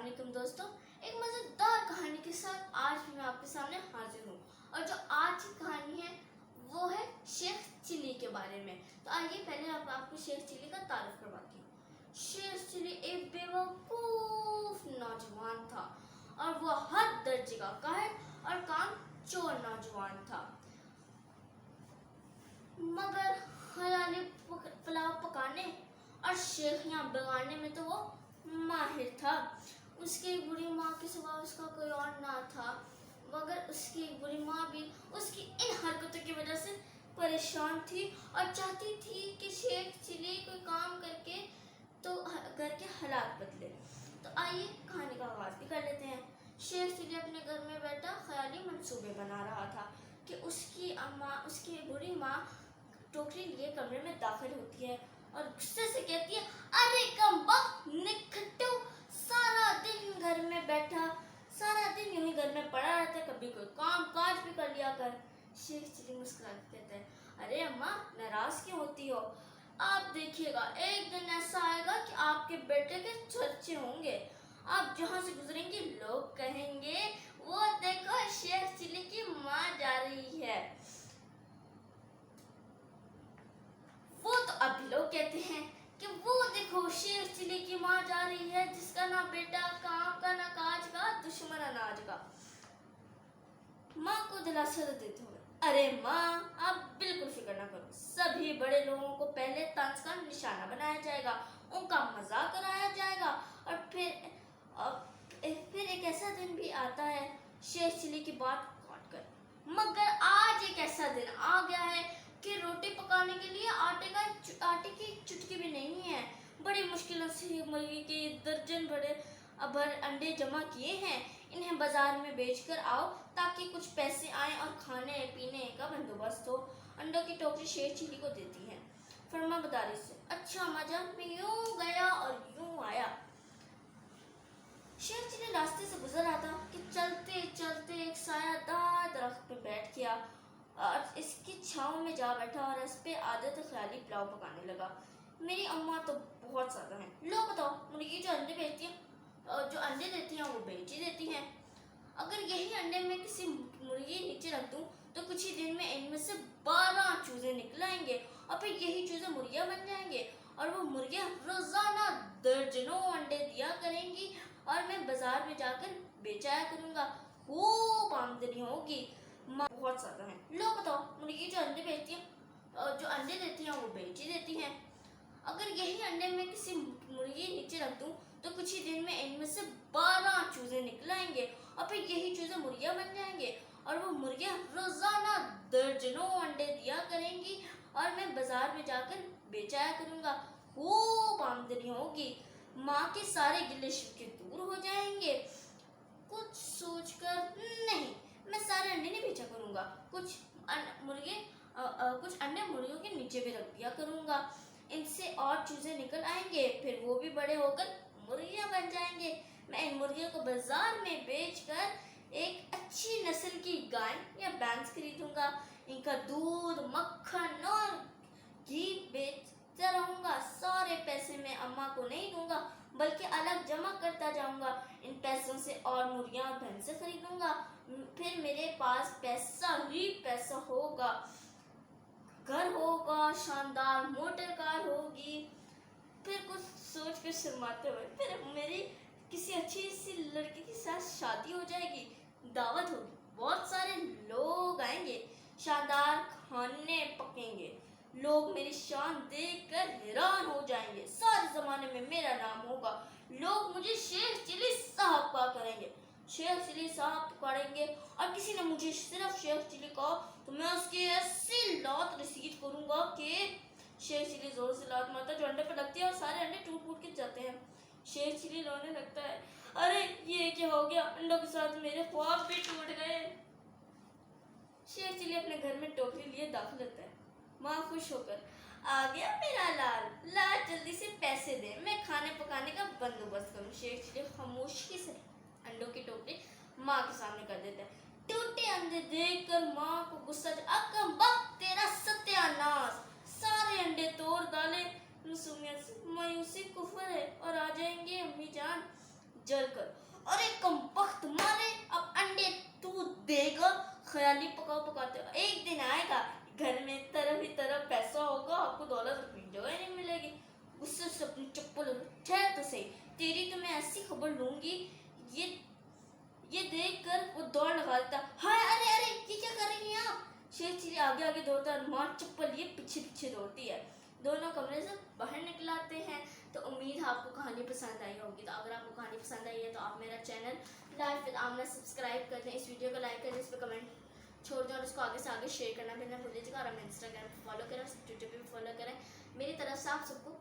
अस्सलाम दोस्तों, एक मज़ेदार कहानी के साथ आज भी मैं आपके सामने हाजिर हूँ। और जो आज की कहानी है वो है शेख चिली के बारे में। तो आइए पहले आपको शेख चिली का तारुफ करवाती हूँ। शेख चिली एक बेवकूफ़ नौजवान था और वो हर दर्जे का काहिल और काम चोर नौजवान था। मगर हलाली पुलाव पकाने और शेखियाँ बिगाड़ने में तो वो माहिर था। उसकी एक बुरी माँ के सिवा उसका कोई और ना था, मगर उसकी एक बुरी माँ भी उसकी इन हरकतों की वजह से परेशान थी और चाहती थी कि शेख चिली कोई काम करके तो घर के हालात बदले। तो आइए कहानी का आगाज भी कर लेते हैं। शेख चिली अपने घर में बैठा ख्याली मंसूबे बना रहा था कि उसकी बुरी माँ टोकरी लिए कमरे में दाखिल होती है और गुस्से से कहती है, अरे कमबख्त निकट्टू, सारा दिन घर में बैठा, सारा दिन यूं ही घर में पड़ा रहता है, कभी कोई काम काज भी कर लिया कर। शेख चिली मुस्कुरा के कहते हैं, अरे अम्मा नाराज क्यों होती हो? आप देखिएगा एक दिन ऐसा आएगा कि आपके बेटे के चर्चे होंगे। आप जहाँ से गुजरेंगे लोग कहेंगे, वो देखो शेख चिली की माँ जा रही है। वो तो अब लोग कहते हैं कि वो देखो शेख चिली की माँ जा रही है, जिसका ना बेटा काम का ना काज का, दुश्मन अनाज का। माँ को दिलासा देते हुए, अरे माँ आप बिल्कुल फिक्र ना करो, सभी बड़े लोगों को पहले तंज का निशाना बनाया जाएगा, उनका मजाक कराया जाएगा और फिर एक ऐसा दिन भी आता है। शेख चिली की बात काट कर, मगर आज एक ऐसा दिन आ गया है कि रोटी पकाने के लिए आटे की चुटकी भी नहीं है। बड़ी मुश्किलों से मुर्गी के दर्जन भर अंडे जमा किए हैं, इन्हें बाजार में बेचकर आओ ताकि कुछ पैसे आए और खाने पीने का बंदोबस्त हो। अंडों की टोकरी शेख चिली को देती है फर्माबरदारी से। अच्छा मजाक में यूं गया और यूं आया। शेख चिली रास्ते से गुजर रहा था कि चलते चलते एक सायादार दरख्त पे बैठ गया और इसकी छांव में जा बैठा और इस पे आदत ख्याली पुलाव पकाने लगा। मेरी अम्मा तो बहुत ज़्यादा हैं। लो बताओ, मुर्गी जो अंडे बेचती हैं और जो अंडे देती हैं वो बेच ही देती हैं। अगर यही अंडे में किसी मुर्गी नीचे रख दूं तो कुछ ही दिन में इनमें से 12 चूजे निकल आएंगे और फिर यही चूजे मुर्गियां बन जाएंगे और वो मुर्गियां रोजाना दर्जनों अंडे दिया करेंगी और मैं बाजार में जाकर बेचाया करूंगा, खूब आमदनी होगी। माँ बहुत ज्यादा है। लो बताओ, मुर्गी जो अंडे बेचती हैं और जो अंडे देती हैं वो बेच ही देती हैं। अगर यही अंडे में किसी मुर्गी नीचे रख दूं तो कुछ ही दिन में इनमें से 12 चूजे निकल आएंगे और फिर यही चूजे मुर्गियां बन जाएंगे और वो मुर्गियां रोजाना दर्जनों अंडे दिया करेंगी और मैं बाजार में जाकर बेचाया करूंगा, खूब आमदनी होगी। माँ के सारे गिले शिकवे दूर हो जाएंगे। कुछ सोचकर, नहीं, मैं सारे अंडे नहीं बेचा करूंगा, कुछ अंडे मुर्गियों के नीचे भी रख दिया करूंगा, इनसे और चूजे निकल आएंगे, फिर वो भी बड़े होकर मुर्गियां बन जाएंगे। मैं इन मुर्गियों को बाजार में बेचकर एक अच्छी नस्ल की गाय या भैंस खरीदूंगा, इनका दूध मक्खन और घी बेचता रहूंगा। सारे पैसे मैं अम्मा को नहीं दूंगा बल्कि अलग जमा करता जाऊंगा। इन पैसों से और मुर्गियां और भैंसें खरीदूंगा, फिर मेरे पास पैसा ही पैसा होगा, घर होगा, शानदार मोटर कार होगी। फिर कुछ सोच कर शर्माते हुए, फिर मेरी किसी अच्छी सी लड़की के साथ शादी हो जाएगी, दावत होगी, बहुत सारे लोग आएंगे, शानदार खाने पकेंगे, लोग मेरी शान देखकर हैरान हो जाएंगे, सारे जमाने में मेरा नाम होगा, लोग मुझे शेख चिली साहब कहा करेंगे। शेख चिली साहब पुकारेंगे और किसी ने मुझे सिर्फ शेख चिली कहा तो मैं उसकी ऐसी लात रिसीव करूंगा कि शेख चिली जोर से लात मारता जो अंडे पर लगती है और सारे अंडे टूट फूट के जाते हैं। शेख चिली रोने लगता है, अरे ये क्या हो गया, अंडों के साथ मेरे ख्वाब भी टूट गए। शेख चिली अपने घर में टोकरी लिए दाखिल होता है। माँ खुश होकर, आ गया मेरा लाल, ला जल्दी से पैसे दे, मैं खाने पकाने का बंदोबस्त करूँ। शेख चिली खामोशी से अंडों की टोकरी माँ के सामने कर देता है। टूटे अंडे देखकर माँ को गुस्सा, अकम्बख्त तेरा सत्यानाश, सारे अंडे तोड़ डाले, मायूसी कुफर है और आ जाएंगे अम्मी जान, जल कर। अरे कमबख्त मारे, अब अंडे तू देगा, ख्याली पकाते हो। एक दिन आएगा घर में तरफ ही तरफ पैसा होगा, आपको दौलत अपनी जगह ही नहीं मिलेगी। उससे उससे अपनी चप्पल ठहर तो सही, तेरी तो मैं ऐसी खबर लूंगी। ये देख कर वो दौड़ लगाता, हाय अरे अरे ये क्या कर रही हैं आप। शेर चीज़ आगे आगे दौड़ता है, मार चप्पल ये पीछे पीछे दौड़ती है। दोनों कमरे से बाहर निकल आते हैं। तो उम्मीद है आपको कहानी पसंद आई होगी। तो अगर आपको कहानी पसंद आई है तो आप मेरा channel life with Aamna subscribe कर दें, इस वीडियो को लाइक करें, इस पर कमेंट छोड़ दें और इसको आगे से आगे शेयर करना भी ना भूलिएगा। और हमें इंस्टाग्राम पर फॉलो करें और ट्विटर पर भी फॉलो करें। मेरी तरफ से आप सबको